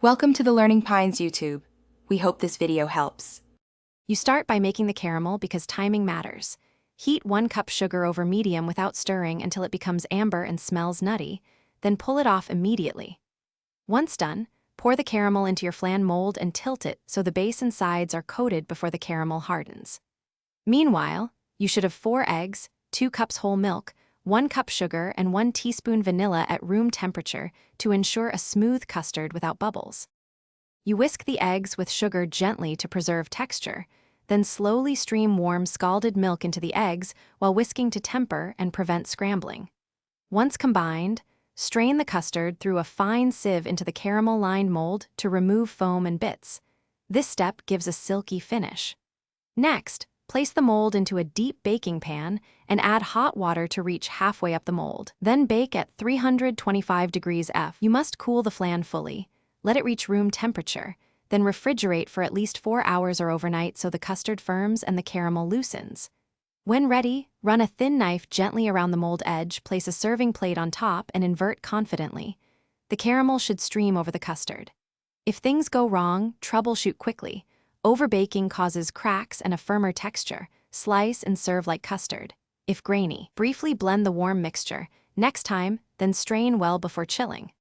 Welcome to the Learning Pines YouTube. We hope this video helps. You start by making the caramel because timing matters. Heat 1 cup sugar over medium without stirring until it becomes amber and smells nutty, then pull it off immediately. Once done, pour the caramel into your flan mold and tilt it so the base and sides are coated before the caramel hardens. Meanwhile, you should have 4 eggs, 2 cups whole milk, 1 cup sugar, and 1 teaspoon vanilla at room temperature to ensure a smooth custard without bubbles. You whisk the eggs with sugar gently to preserve texture, then slowly stream warm scalded milk into the eggs while whisking to temper and prevent scrambling. Once combined, strain the custard through a fine sieve into the caramel-lined mold to remove foam and bits. This step gives a silky finish. Next, place the mold into a deep baking pan and add hot water to reach halfway up the mold. Then bake at 325 degrees F. You must cool the flan fully. Let it reach room temperature, then refrigerate for at least 4 hours or overnight so the custard firms and the caramel loosens. When ready, run a thin knife gently around the mold edge, place a serving plate on top, and invert confidently. The caramel should stream over the custard. If things go wrong, troubleshoot quickly. Overbaking causes cracks and a firmer texture. Slice and serve like custard. If grainy, briefly blend the warm mixture. Next time, then strain well before chilling.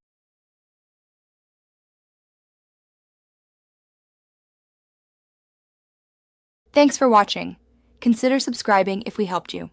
Thanks for watching. Consider subscribing if we helped you.